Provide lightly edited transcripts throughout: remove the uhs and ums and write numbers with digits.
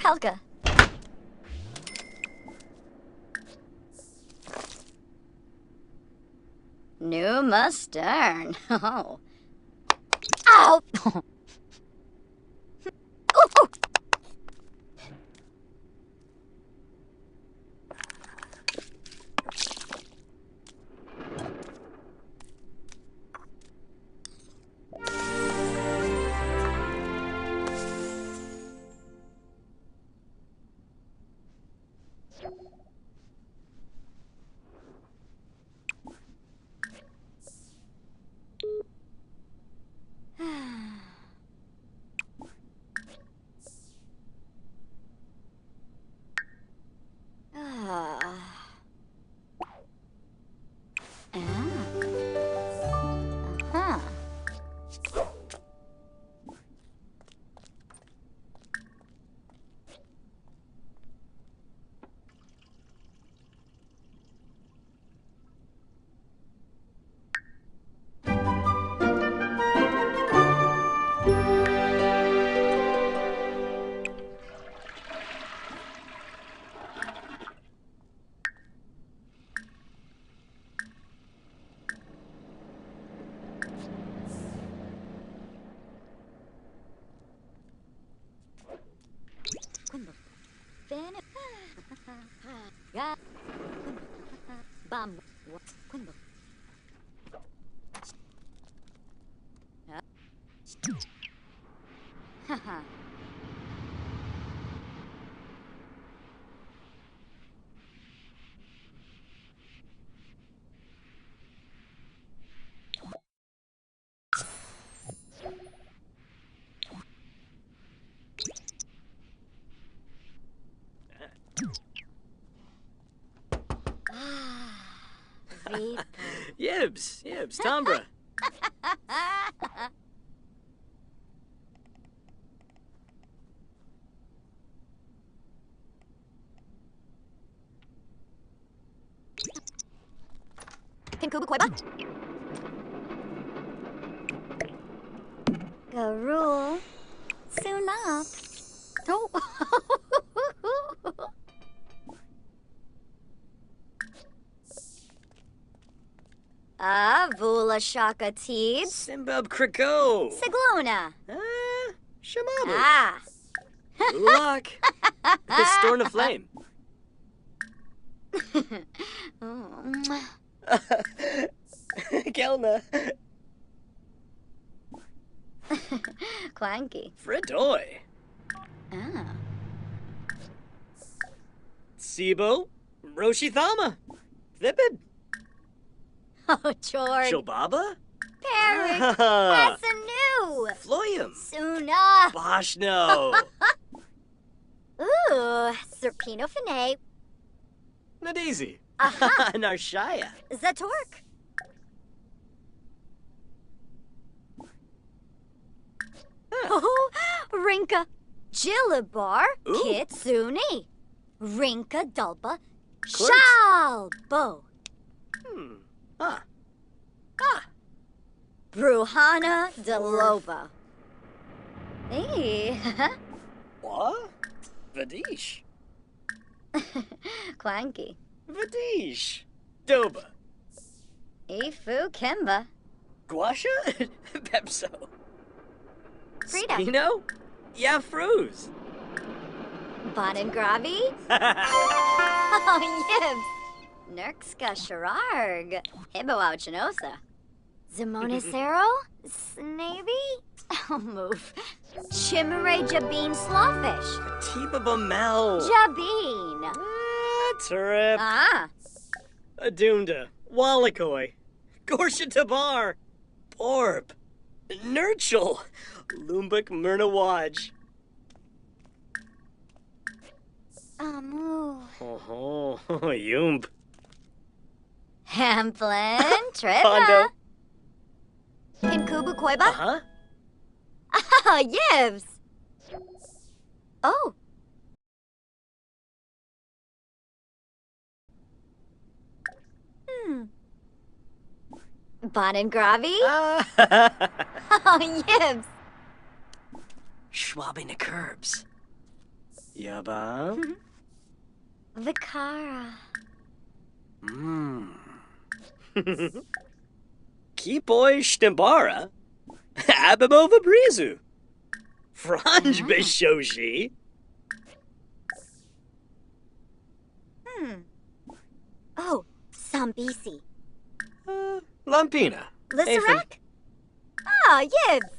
Helga. Numa Stern. Oh. Ow! Ooh, ooh. Yibs, Tombra. Garul. Soon up. Oh. Vula Shaka Teed. Simbab Kriko. Siglona. Shamabu. Ah. Luck. The Storm of Flame. Kelna. Clanky. Fredoy. Ah. Sibo. Roshithama. Vipid. Oh, George. Shobaba. Perry. That's a new. Floyum. Suna. Boshno. Ooh. Serpino Fine. Nadaisy. Aha. Narshaya. Zatork. Oh, Rinka. Jillabar. Ooh. Kitsune. Rinka Dulba. Clerks. Shalbo. Bruhana Deloba. Hey. What? Vadish. Clanky. Vadish. Doba. Ifu Kimba. Guasha? Pepso. Frida. Spino? Yeah, Fruz. Bonin Gravi. Oh, Yibs. Nurkska Shararg. Hibo Chinosa. Zimone Cero. Snaby. Oh, move. Chimere Jabeen Slawfish. Tiba Bamel. Jabeen. Trip. Ah. Adunda. Wallakoi. Gorsha Tabar. Orb. Nurchel. Lumbuk Myrna-Waj. Amu. Oh, Yump. Hamplin. Tripa. Pondo. Kinkubu Koiba. Uh-huh. Ah, Yibs. Oh. Bonin Gravi. Oh, Yibs. Schwabbing the curbs. Yaba. Vikara. Kipoi Shtembara. Abimo Vabrizu. Franj Bishoshi. Oh, Sambisi. Lampina. Lissarak? Ah, Yibs.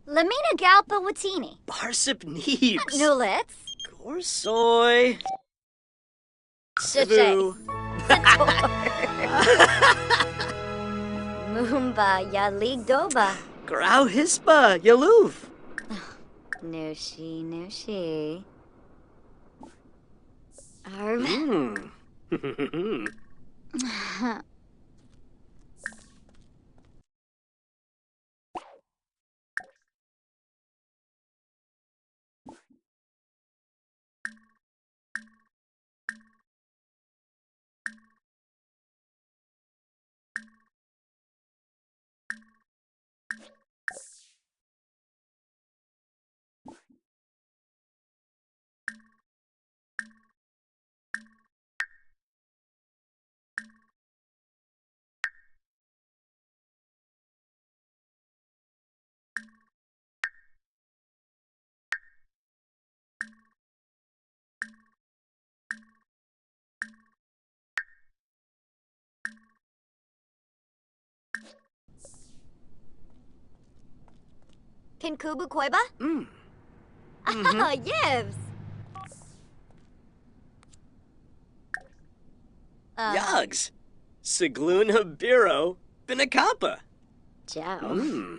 Lamina Galpa Watini. Barsip Neebs. Nulitz. Gorsoy. Shache. Sivu. Moomba Yalig Doba. Grau Hispa. Yaloof. Nushi. Arv. Kinkubu Koiba? Ah, Yibs. Yugs. Sigluna Biro. Binakapa. Joe.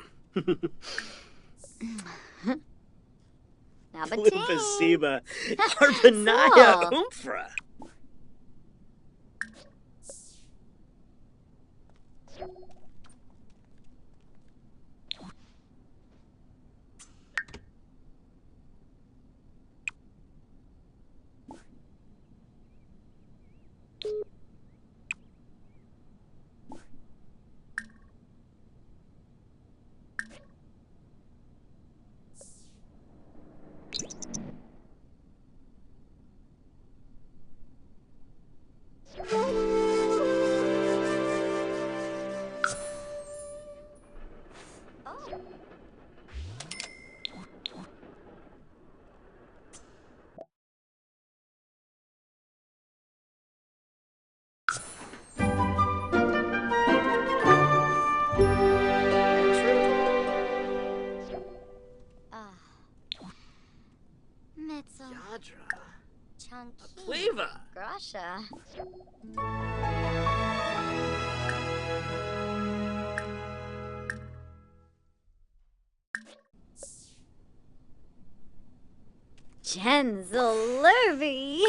Nabateen. Lupasiba. Arbanaya Cool. Umfra. Mitzel. Yadra. Chunky. Pleva. Grasha. Genzel Lurvy.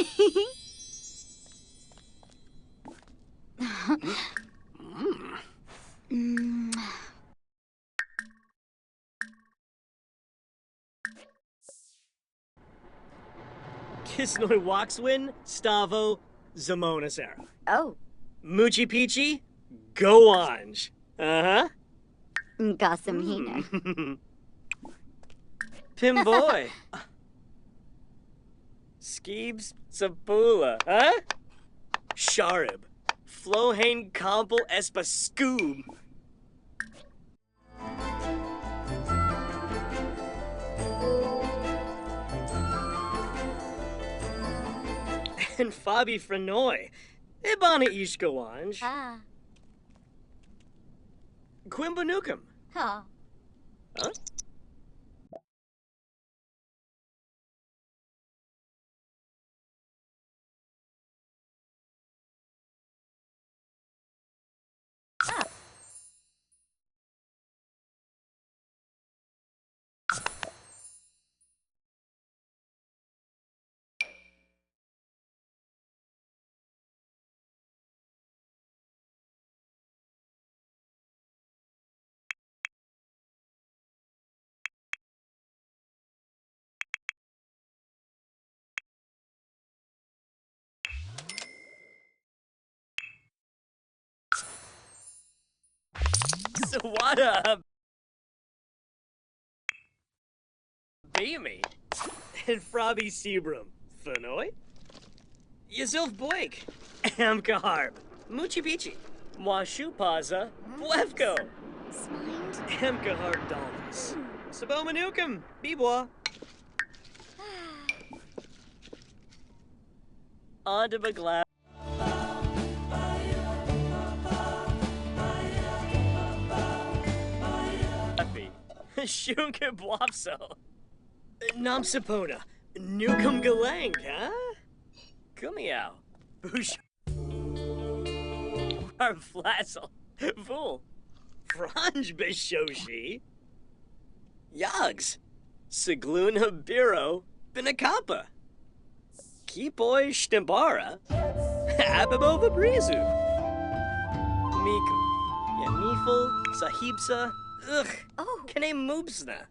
Kisnoi Waxwin. Stavo. Zamonasera. Oh, Muchi Pichi. Goanj. Gasamhina. Pimboy. Skeebs Sapula. Sharib. Flohane Kompel Espa Scoob. And Fabi Frenoy. Ibana Ishkawanj. Ah. Quimbanukam. Oh. Huh? Sawada. Beamy. En Frobby Sebrum. Fenoy? Yazilf Blake. Amkaharb. Muchi Pichi. Mwashu Paza. Blefko. Smind. Amkaharb Dolphins. Sabomanukum. Bibwa. On to Bagla. Shunka Blopso. Namsapona. Nukum Galang, huh? Kumiao. Bush. Arflassel. Fool. Franj Bishoshi. Yogs. Sigluna Biro. Binakapa. Kipoy Shtembara. Ababova Brizu. Miku. Yanifel. Sahibsa. Ugh. Oh. Kane Moobsna.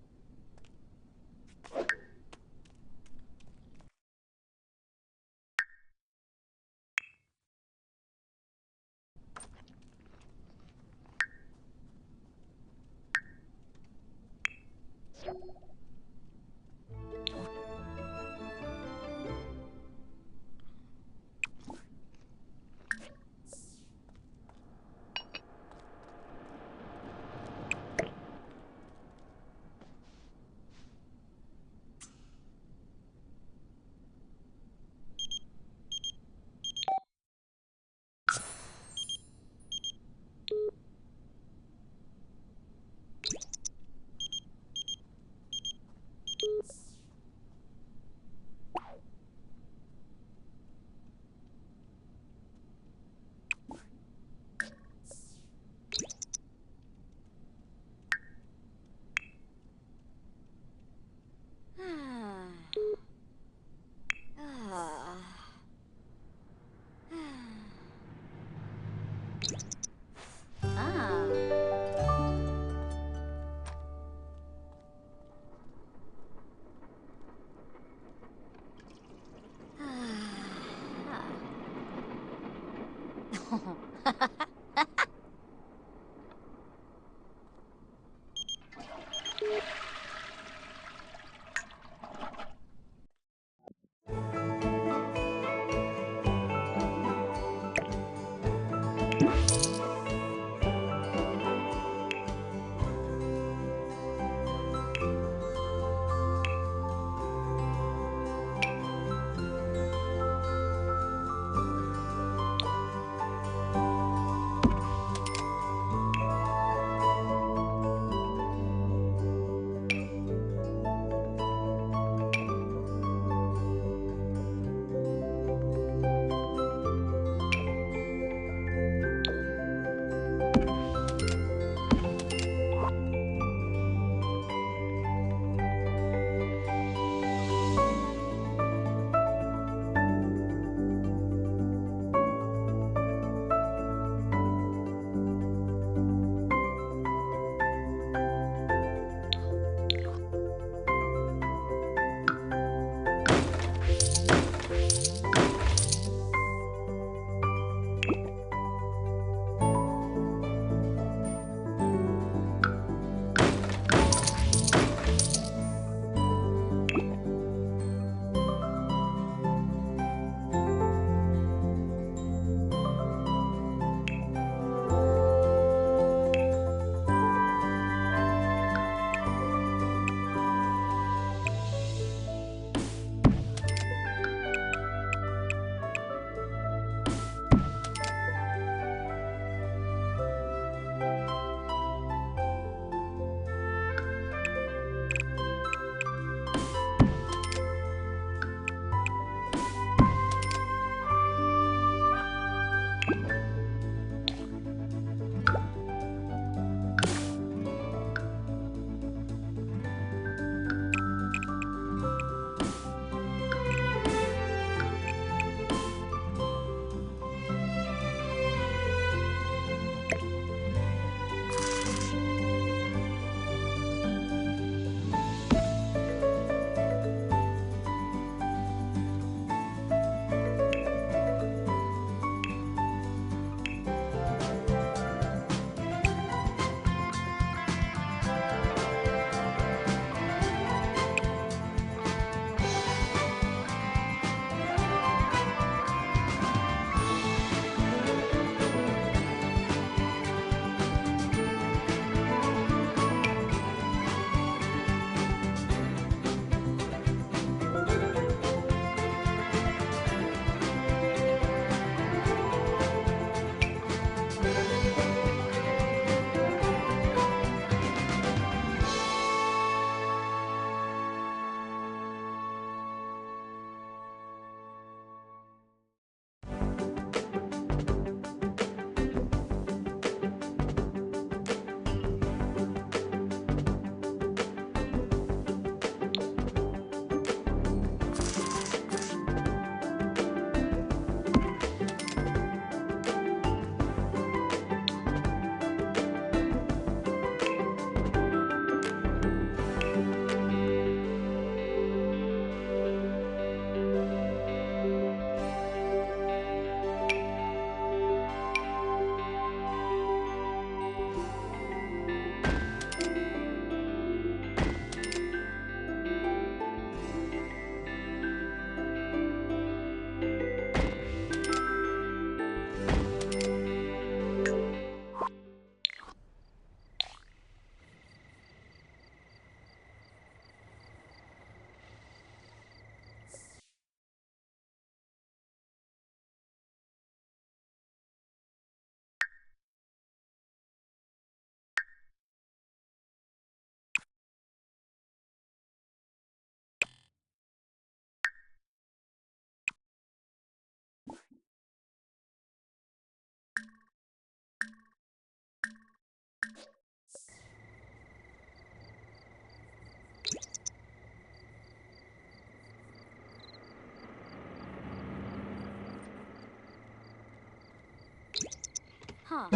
Huh.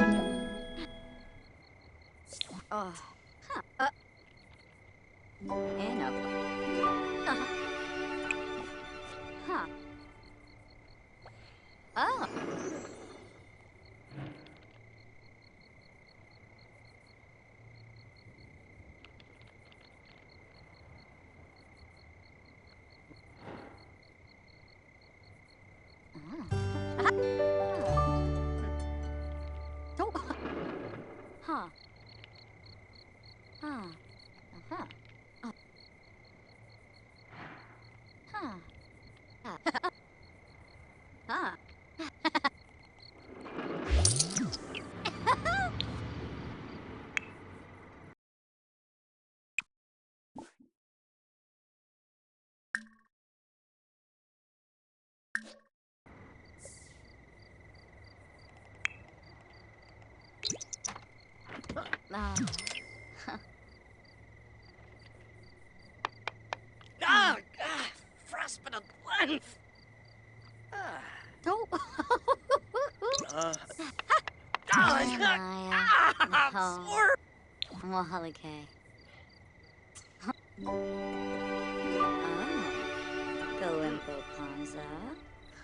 Oh. Huh. And up. Uh-huh. Huh. Oh. Oh. Huh. Huh. Uh-huh. Oh. Huh. Huh. Ah, frostbite length. Oh. Uh, Maya. I'm sore. Well, Holly K. Oh. Galimpo Ponza.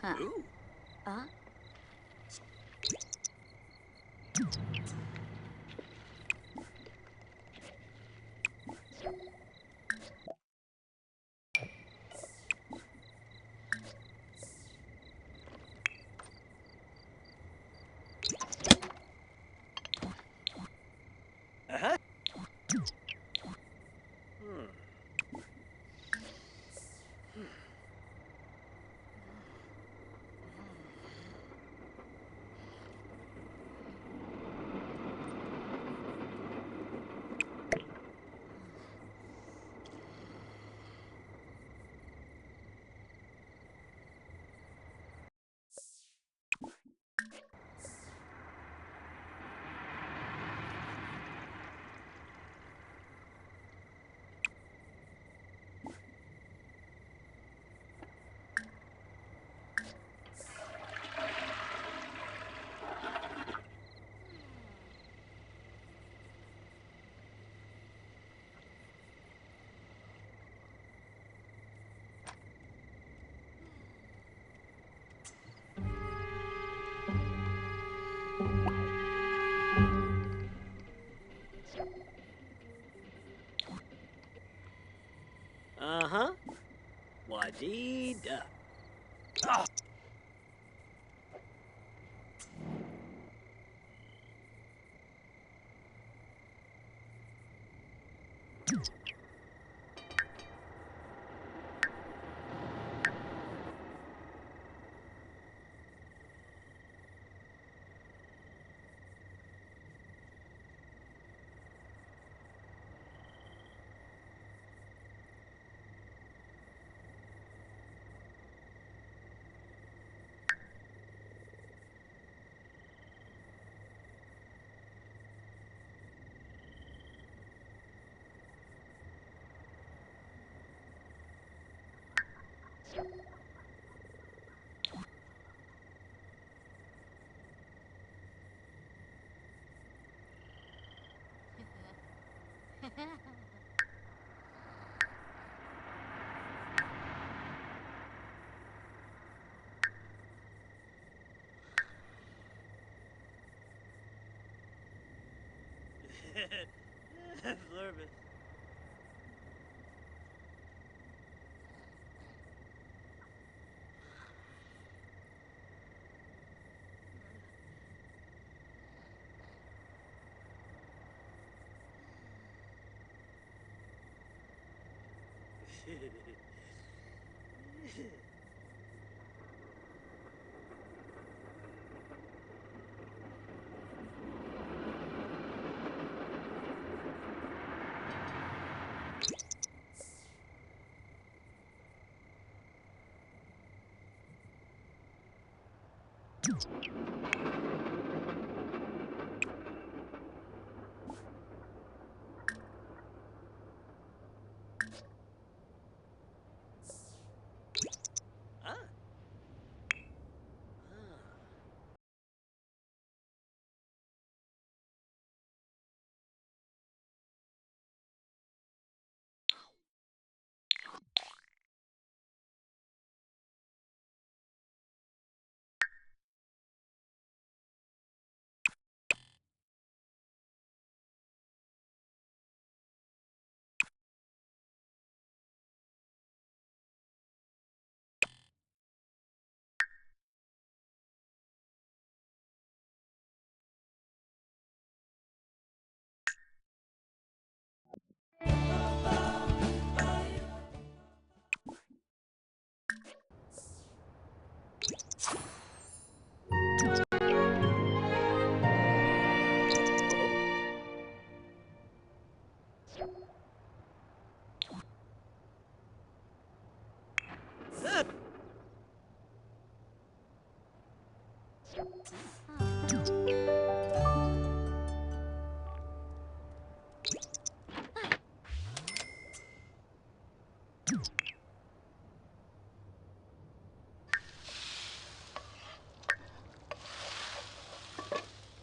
Huh. Ooh. Uh. Uh-huh. Hmm. Uh-huh. Wadida. Oh. Absorbent.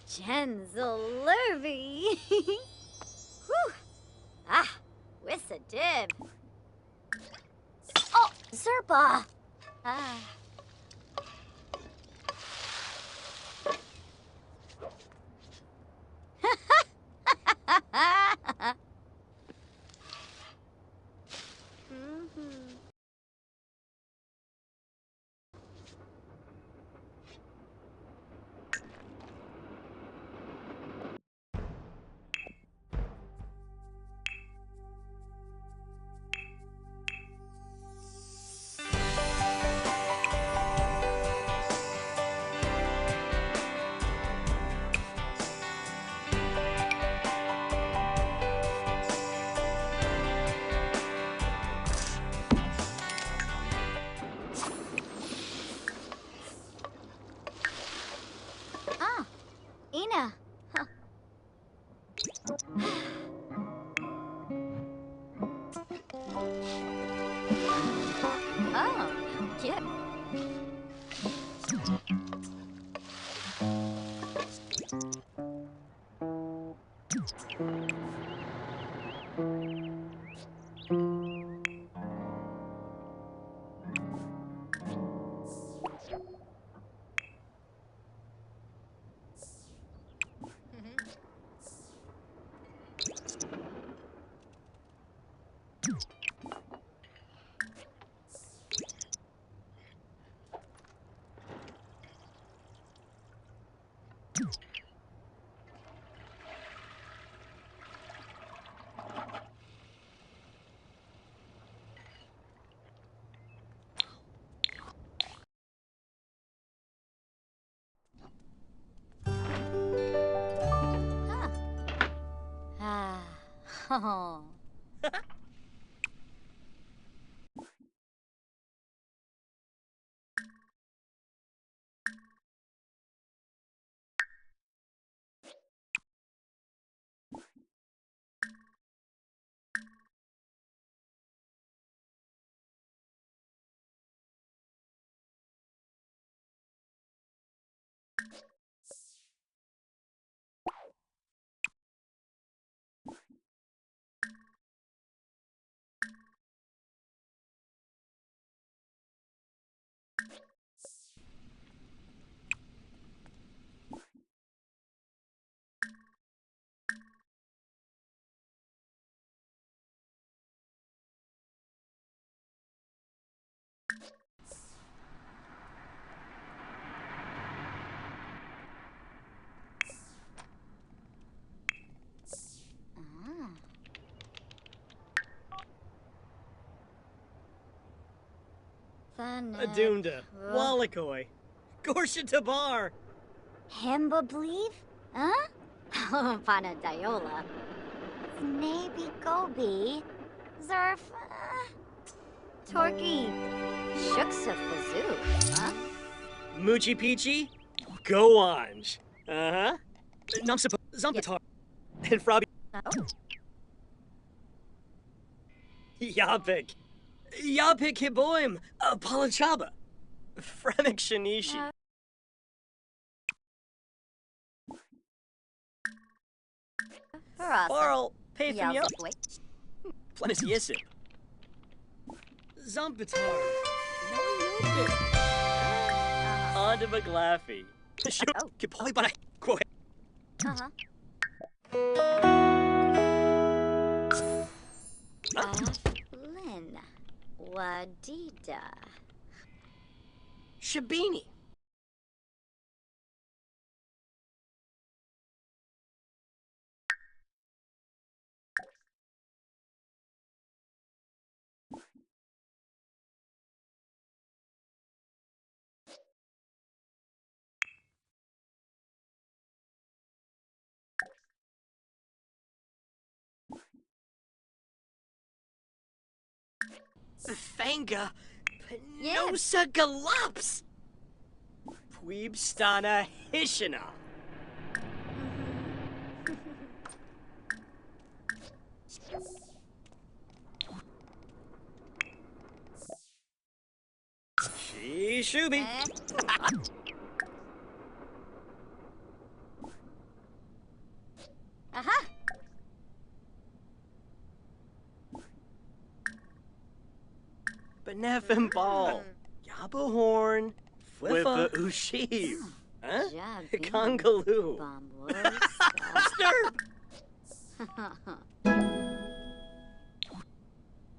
Genzel Lurvy. Whew. Ah, with a dib. Oh, Zerpa. Ah. Ah, Ina. Huh. Oh, yeah. Huh. Ah. Oh. Ah. Thanet. Adunda. Walikoi. Gorsha Tabar. Hemba believe? Huh? Panadiola. Snaby Gobi. Zerf. Torky. Shooksa Fazoo. Huh? Moochie Peachy. Goanj. Uh-huh. Numsapa. Zumpatar. And Frobby. Oh. Yapik. Yapik Hiboim. Palachaba. Fremek Shinishi. Harasa. Barl. Pathan Yup. Wait. Plenis Yisip. Zumpatar. No Yupik. Onda McLaffy. Oh. Kipoli Bana. Quote. Uh-huh. Lynn. Wadida. Shabini. Fanga. Penosa Galops. Queebstana Hishina. She shooby. Aha. Benefin Ball. Yabahorn. Flippa Ushiv. Huh? Jabi. Congaloo. Bombosa. Stirb.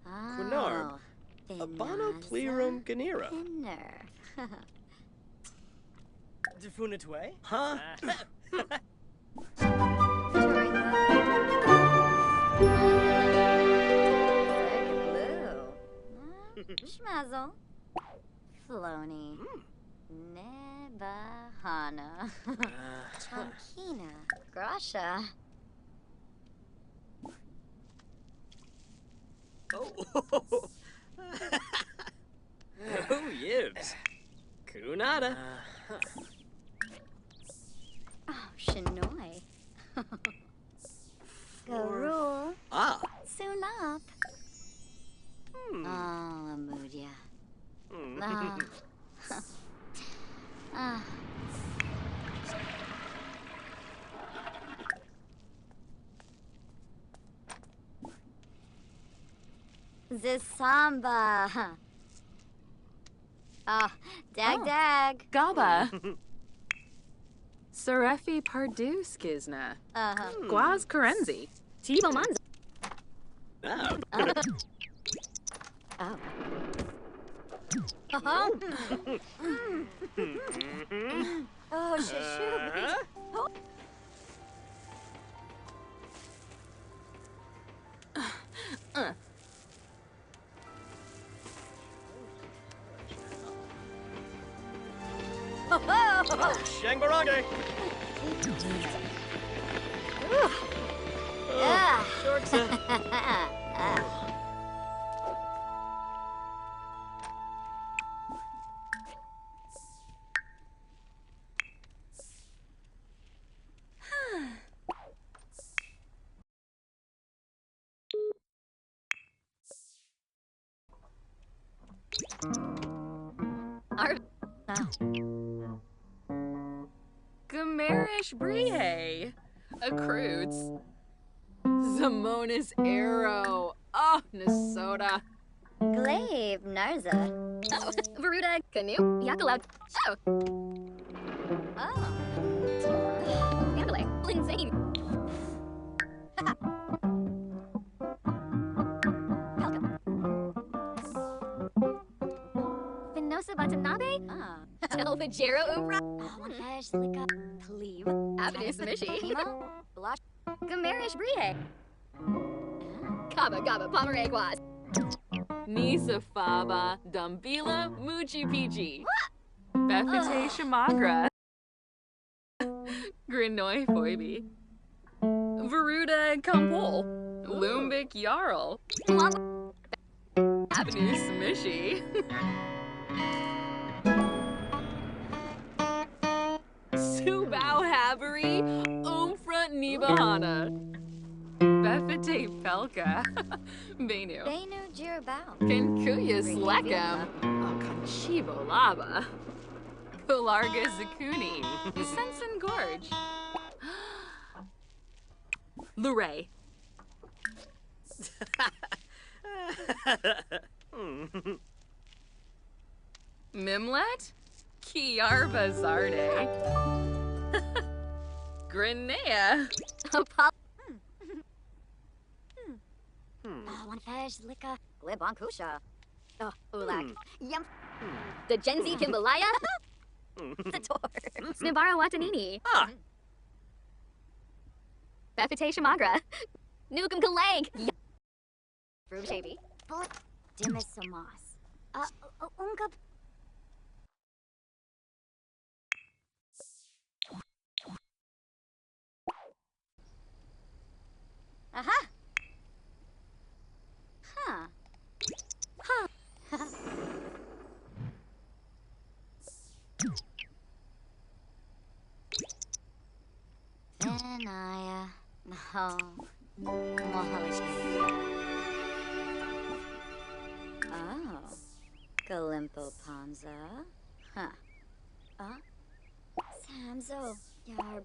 Oh. Abano Plerum Ganira. Pinner. Defunatue? Huh? Schmazzle. Flony. Nebahana. Chankina. Grasha. Oh. Oh, yibs. Kunada. Oh, Shanoi. Garul. Ah. Soon up. Oh, Amudia. Ah. Zisamba. Oh, dag. Gaba. Sarefi Pardu Skizna. Guaz Karenzi. Tibo Manza. Oh. Oh. Oh, Shishubi. Shangbarange. Yeah. Gamerish Brie. Accruits. Zamonis Arrow. Oh, Nasoda. Glaive Narza. Oh, Varuda Canoe. Yakaloud. Oh. Oh. Andale. Linzane. Vinosa Watanabe? Elvajero Umbra? Montage Lika. Cleave. Avenue Smishy. Emo. Blush. Gamerish Brie. Gaba Pomeragwas. Nisa Faba Dumbila Muji Piji. Bethate Shamagra. Grinoi Foibi. Varuda Kampol. Lumbik Jarl. Avenue Smishy. Subao Havery. Umfra Nibahana. Bethate Pelka. Benu. Benu Jirabao. Kenkuya Slekam. Conchivo Lava. Pelarga Zakuni. Sensen Gorge. Luray. Mimlet? Kiarba Zarde. Grenea. Montage Lika. Glibonkusha. Oh, Ulak. Yum. The Genzi Kimbalaya. The door. Snibara Watanini. Ah. Bethate Shamagra. Nukum Kalang. Room Shavy. Bullet. Dimisamas. Unga. Aha. Huh. Benaya. No. Mohalichi. Oh. Galimpo Panza. Huh. Samzo. Yarb.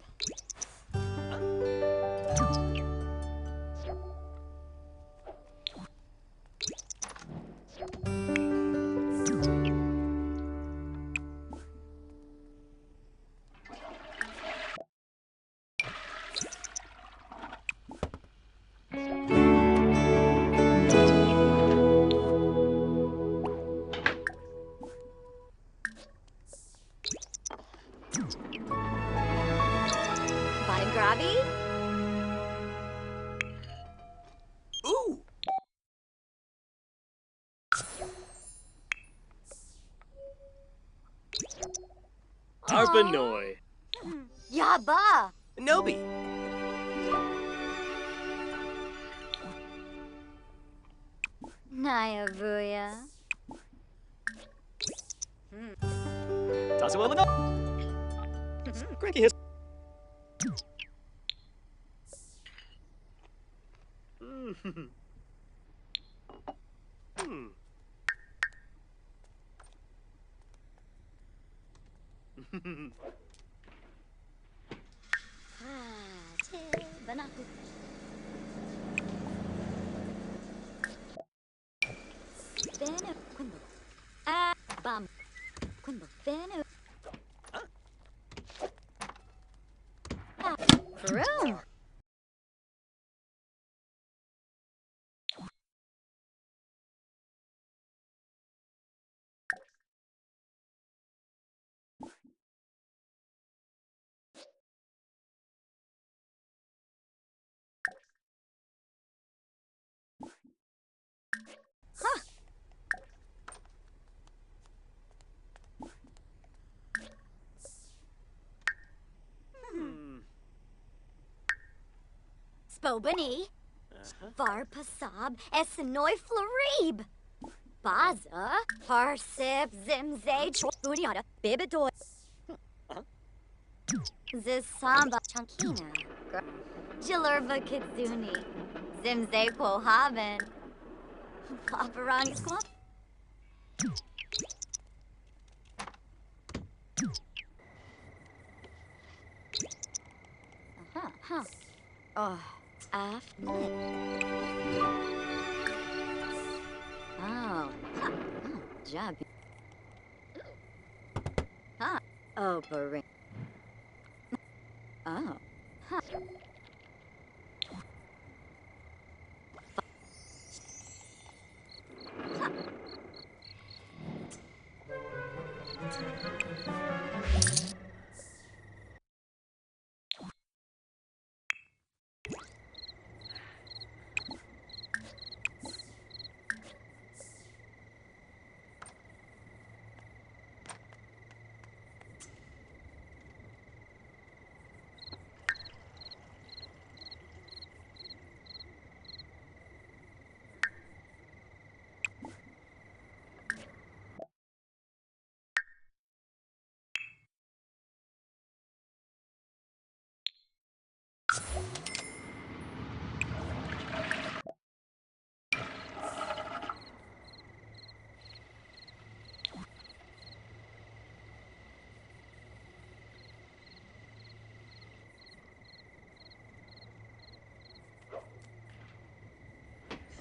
Bottom grabby? Ooh! Arbanoi. Yaba! Nobi. Nayavuya. Tasawala. Cranky his. Banaku. Benu. Quimble. Bam. Quimble. Benu. Room. Spobani. Varpasab Essenoi Florib. Baza. Parsip Zimze Choriata. Bibidoi. Zisamba Chankina. Jilurva Kitsuni. Zimze Quohaven. Paparani Squamp. Huh. Oh, after. Oh, job. Huh. Oh, Barin. Oh. Huh.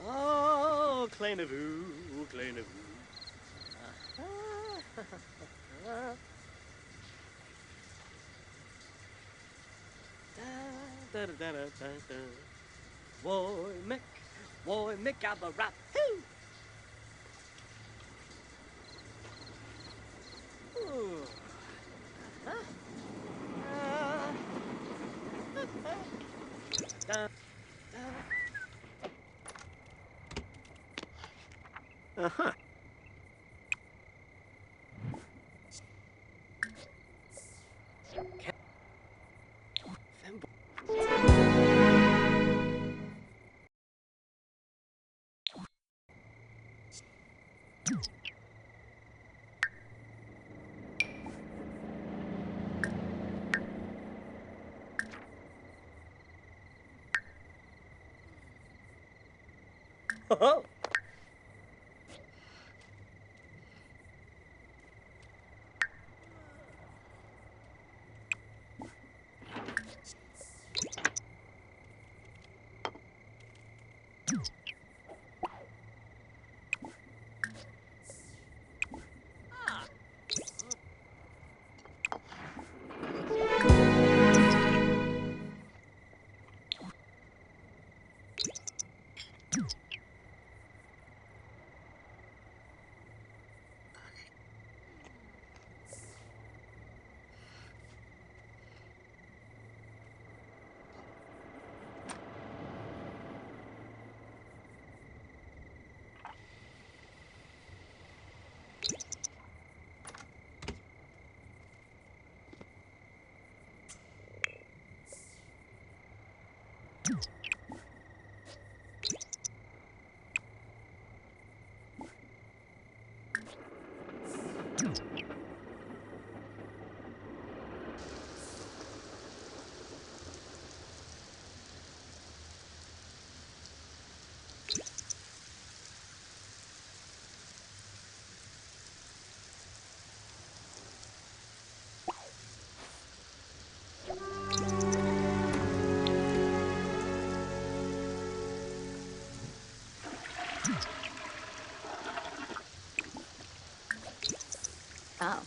Oh, Clainavoo, Clainavoo. Woy Mick, abba rap. Ooh. Uh-huh. Oh. Oh.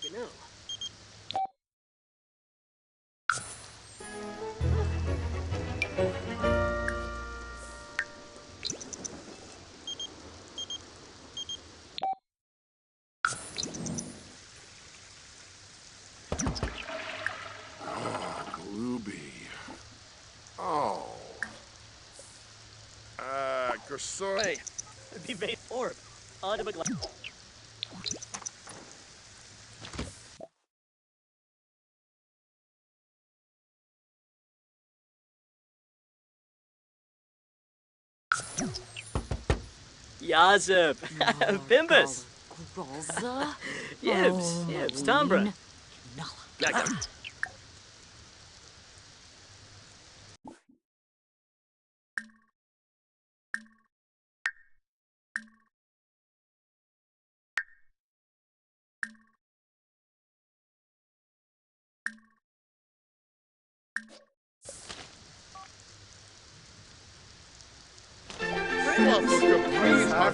You know. Glooby. Oh. Gersoy. Be made orb. Onto a glass. Yazip. Bimbus. Grolza. Yibs. Tombra. Yeah.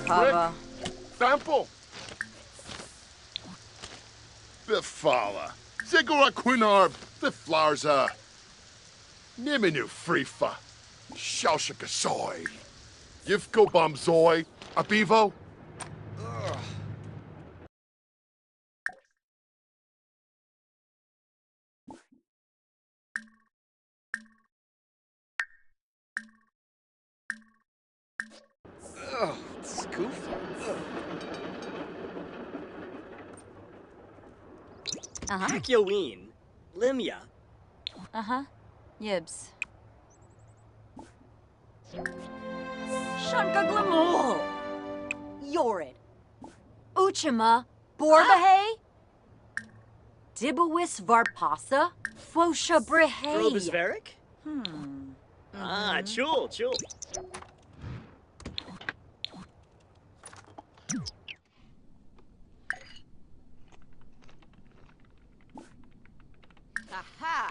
Pava. Sample. Bifala. Zigura Quinarb. The Flarza. Niminu Frifa. Shaushakasoy. Yivko Bomzoy. Abivo. Oh, scoof. Uh-huh. Hakyoween. Limya. Uh-huh. Yibs. Shanka Glamol. Yorid. Uchima. Borbahe. Dibawis Varpasa. Fosha Brehe. Grobisveric? Ah, chul. Aha.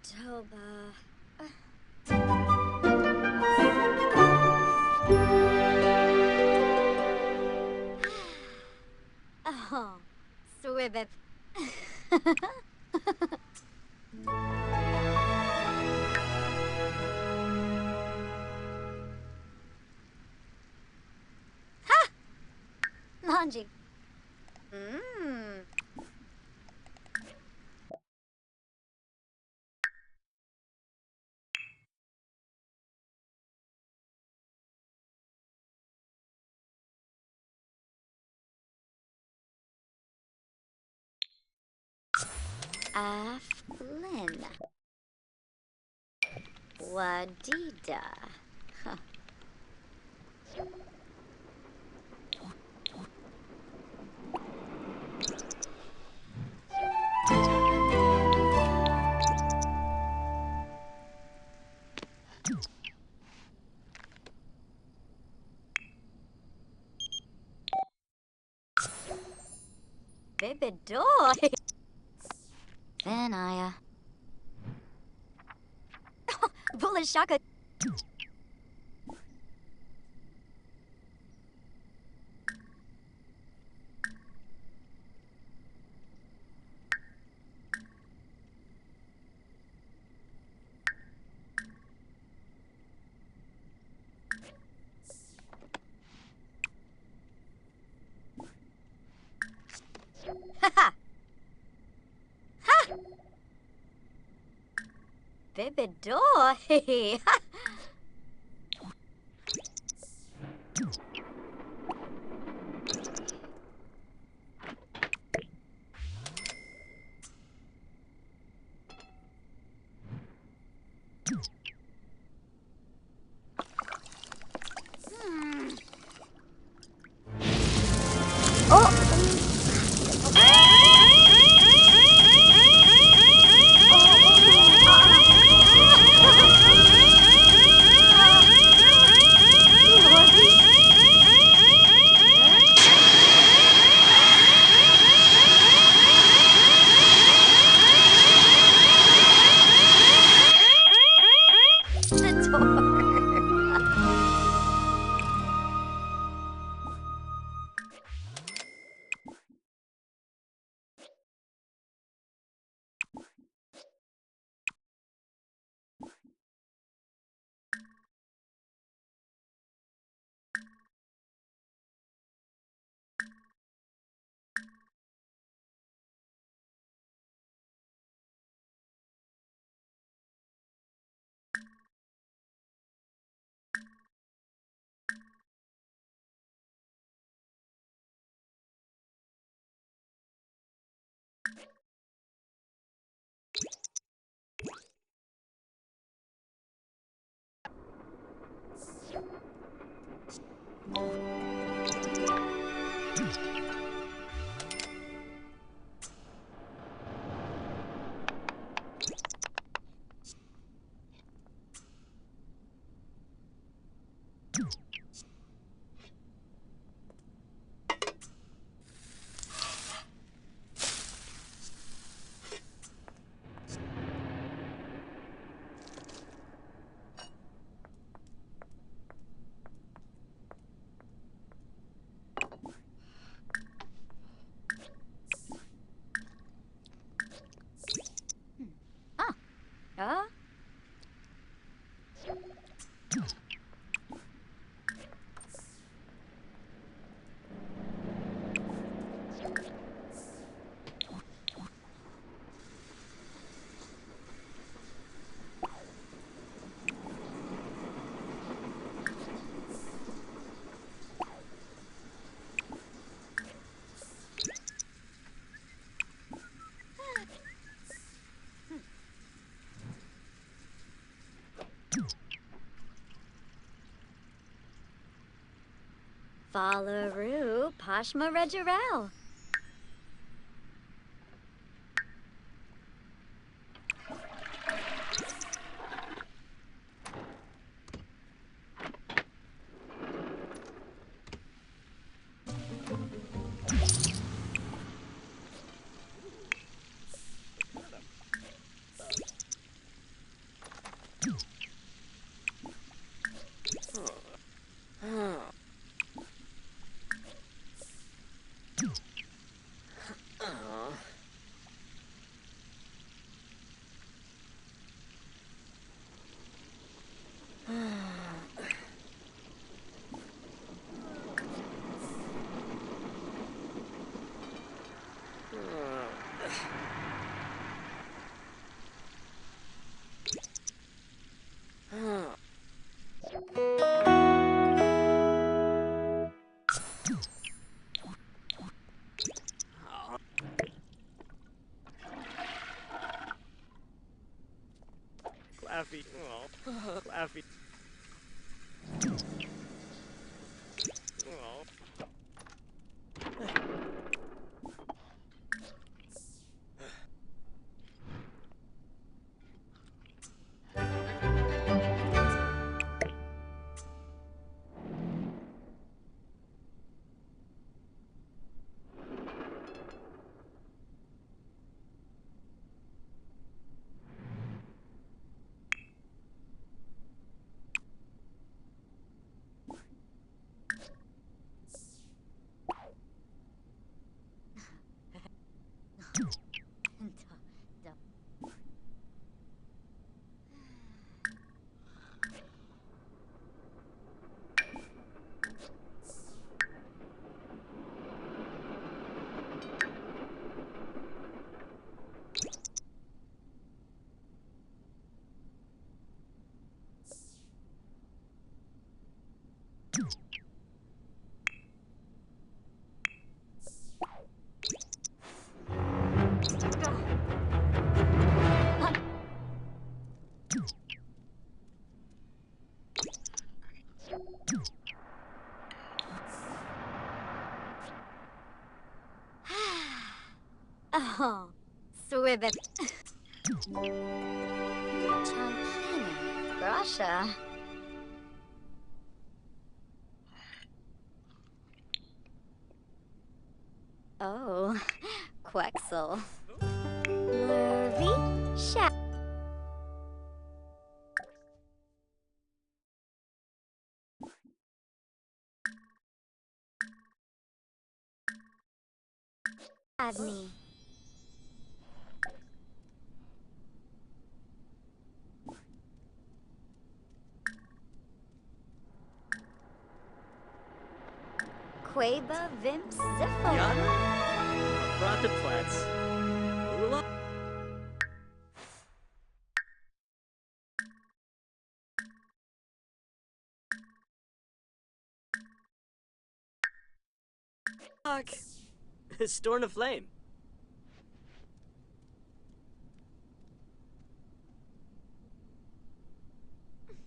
Toba. Oh, Swibbit. Ha! Manji. Mmm. Flynn. Wadida. Huh. Baby doy. Then I, Bullish shaka. Ha ha! Ha! Baby doy. Falaroo Pashma Regerel. Laffy. Oh, Laffy. Oh. Oh, Swibbit. Champina. Grasha. Oh, Quexel. Lurvy. Sha. Adney. Quaba Vimp Ziffle. Yana? Brought the plats. Ula? Fuck. Storm of Flame.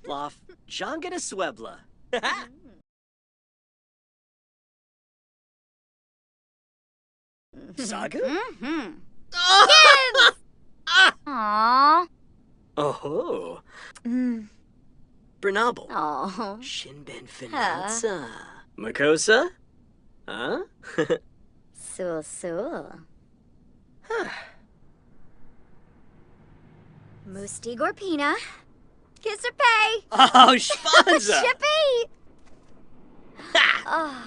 Bluff. Janga de Swebla. Saga? Mm-hmm. Oh! Aww. Oh. Mm. Bernabel. Oh. Shinben Finanza. Makosa? Huh? Sul Sul. Musti Gorpina. Kisser Pay. Oh, Spanza! Shippy. Oh.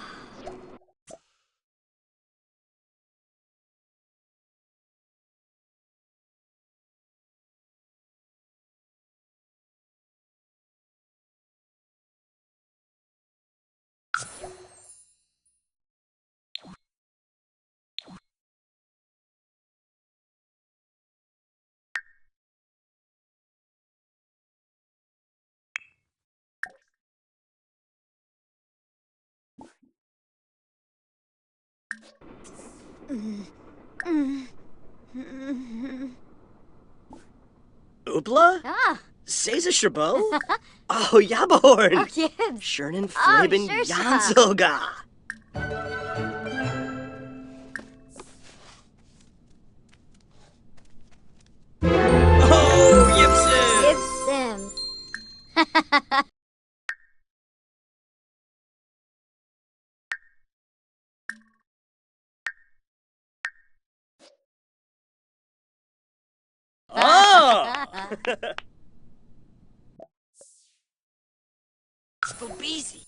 Oopla? Ah. Seiza Sherbo? Oh, Yabahorn! Oh, kids. Shernan Oh, Flaben Shersha. Janzoga! Oh, Gibson! Gibson. Oh! Go busy.